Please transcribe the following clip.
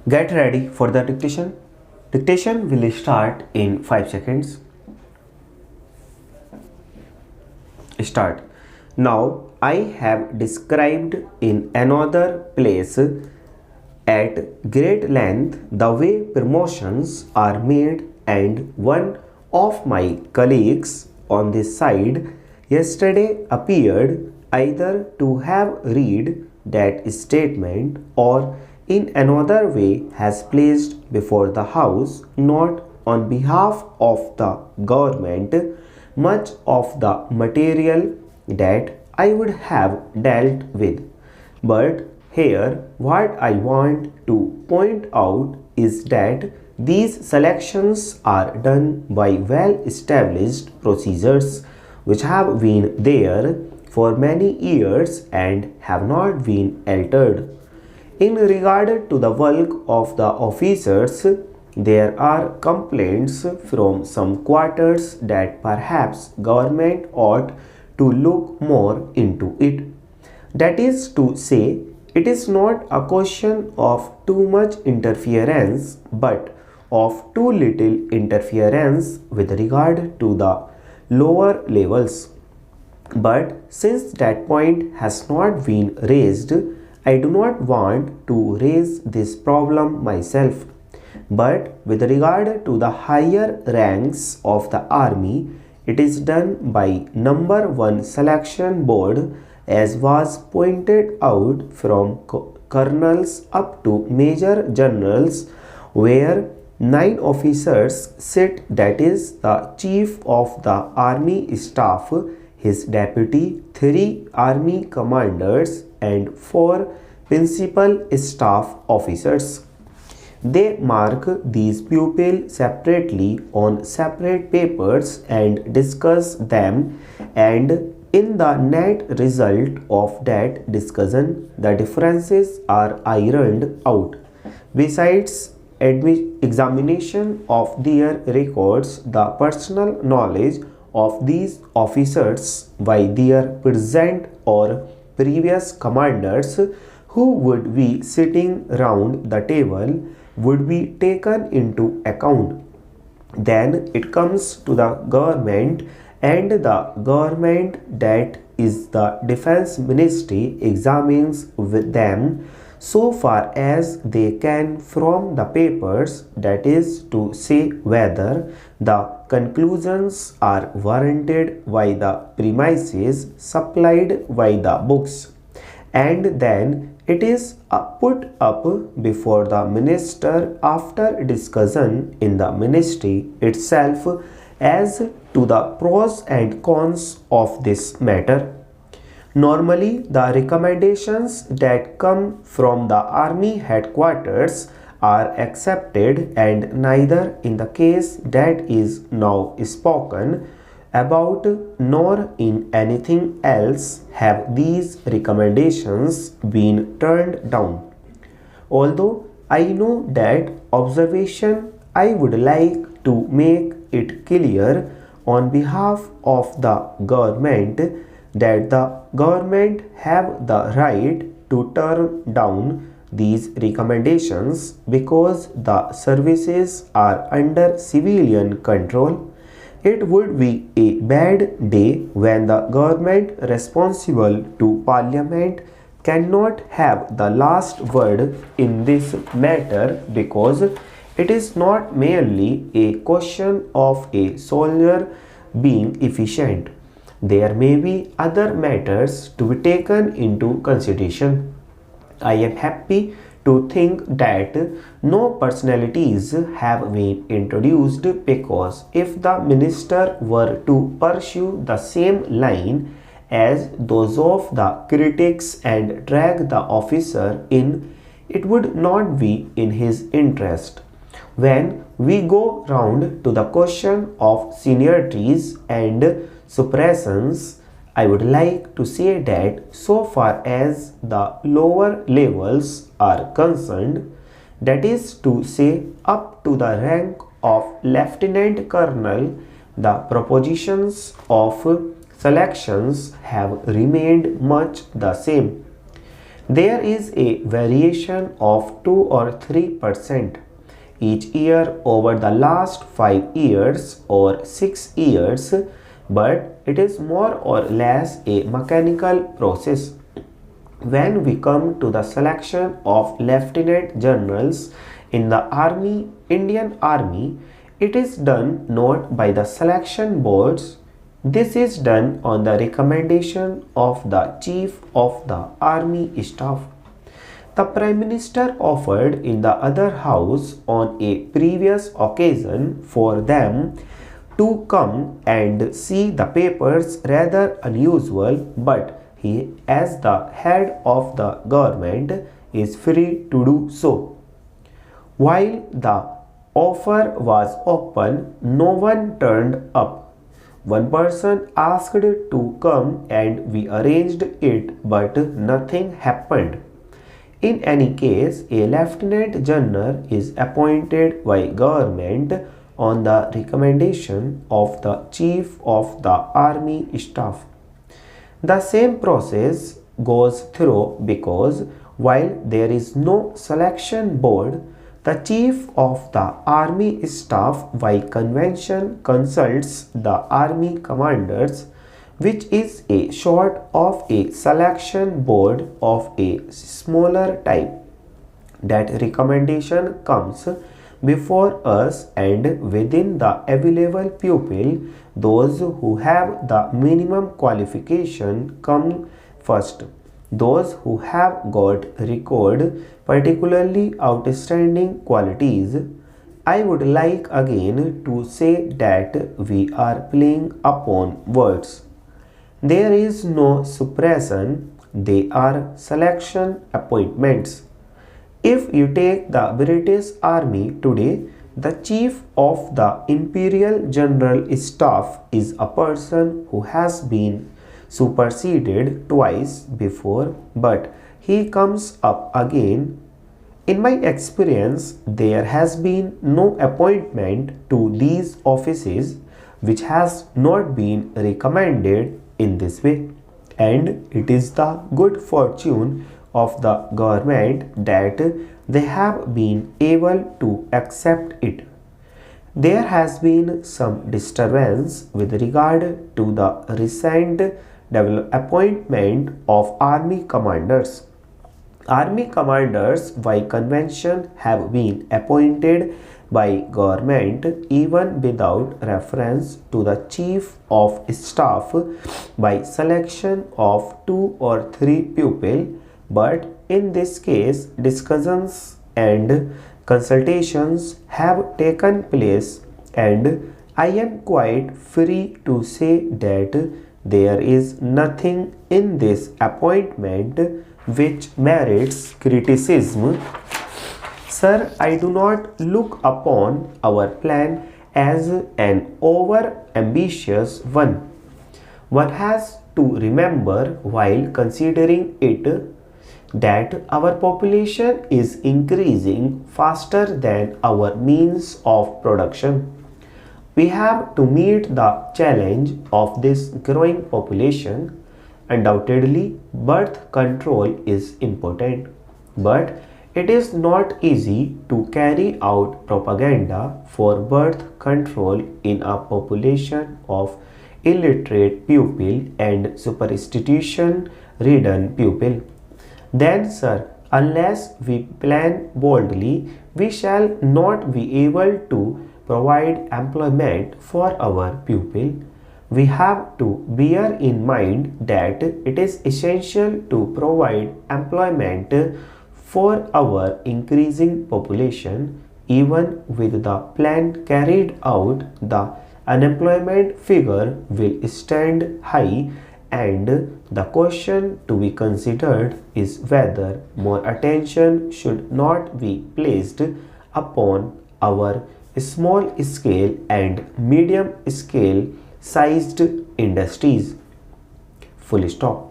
Get ready for the dictation. Dictation will start in 5 seconds. Start. Now I have described in another place at great length the way promotions are made, and one of my colleagues on this side yesterday appeared either to have read that statement or in another way has placed before the House, not on behalf of the government, much of the material that I would have dealt with. But here, what I want to point out is that these selections are done by well established procedures which have been there for many years and have not been altered. In regard to the work of the officers, there are complaints from some quarters that perhaps government ought to look more into it. That is to say, it is not a question of too much interference, but of too little interference with regard to the lower levels. But since that point has not been raised, I do not want to raise this problem myself. But with regard to the higher ranks of the army, it is done by number 1 selection board, as was pointed out, from colonels up to major generals, where 9 officers sit, that is the chief of the army staff, his deputy, 3 army commanders and 4 principal staff officers. They mark these pupils separately on separate papers and discuss them, and in the net result of that discussion, the differences are ironed out. Besides examination of their records, the personal knowledge of these officers by their present or previous commanders who would be sitting round the table would be taken into account. Then it comes to the government, and the government, that is the defense ministry, examines with them so far as they can from the papers, that is to say whether the conclusions are warranted by the premises supplied by the books, and then it is put up before the minister after discussion in the ministry itself as to the pros and cons of this matter. Normally, the recommendations that come from the army headquarters are accepted, and neither in the case that is now spoken about nor in anything else have these recommendations been turned down. Although I know that observation, I would like to make it clear on behalf of the government that the government have the right to turn down these recommendations because the services are under civilian control. It would be a bad day when the government responsible to Parliament cannot have the last word in this matter, because it is not merely a question of a soldier being efficient. There may be other matters to be taken into consideration. I am happy to think that no personalities have been introduced, because if the minister were to pursue the same line as those of the critics and drag the officer in, it would not be in his interest. When we go round to the question of seniorities and suppressions, I would like to say that so far as the lower levels are concerned, that is to say up to the rank of lieutenant colonel, the propositions of selections have remained much the same. There is a variation of 2 or 3% each year over the last 5 years or 6 years, but it is more or less a mechanical process. When we come to the selection of lieutenant generals in the Indian Army, it is done not by the selection boards. This is done on the recommendation of the Chief of the Army Staff. The Prime Minister offered in the other house on a previous occasion for them to come and see the papers, rather unusual, but he, as the head of the government, is free to do so. While the offer was open, no one turned up. One person asked to come and we arranged it, but nothing happened. In any case, a lieutenant general is appointed by government on the recommendation of the Chief of the Army Staff. The same process goes through because while there is no selection board, the Chief of the Army Staff by convention consults the Army Commanders, which is a sort of a selection board of a smaller type. That recommendation comes before us, and within the available pupil, those who have the minimum qualification come first. Those who have got record particularly outstanding qualities. I would like again to say that we are playing upon words. There is no suppression, they are selection appointments. If you take the British Army today, the Chief of the Imperial General Staff is a person who has been superseded twice before, but he comes up again. In my experience, there has been no appointment to these offices which has not been recommended in this way, and it is the good fortune of the government that they have been able to accept it. There has been some disturbance with regard to the recent appointment of army commanders. Army commanders by convention have been appointed by government even without reference to the chief of staff by selection of 2 or 3 pupils, but in this case discussions and consultations have taken place, and I am quite free to say that there is nothing in this appointment which merits criticism. Sir, I do not look upon our plan as an over-ambitious one. One has to remember while considering it that our population is increasing faster than our means of production. We have to meet the challenge of this growing population. Undoubtedly, birth control is important, but it is not easy to carry out propaganda for birth control in a population of illiterate pupil and superstition-ridden pupil. Then, sir, unless we plan boldly, we shall not be able to provide employment for our pupil. We have to bear in mind that it is essential to provide employment for our increasing population. Even with the plan carried out, the unemployment figure will stand high, and the question to be considered is whether more attention should not be placed upon our small scale and medium scale sized industries. Full stop.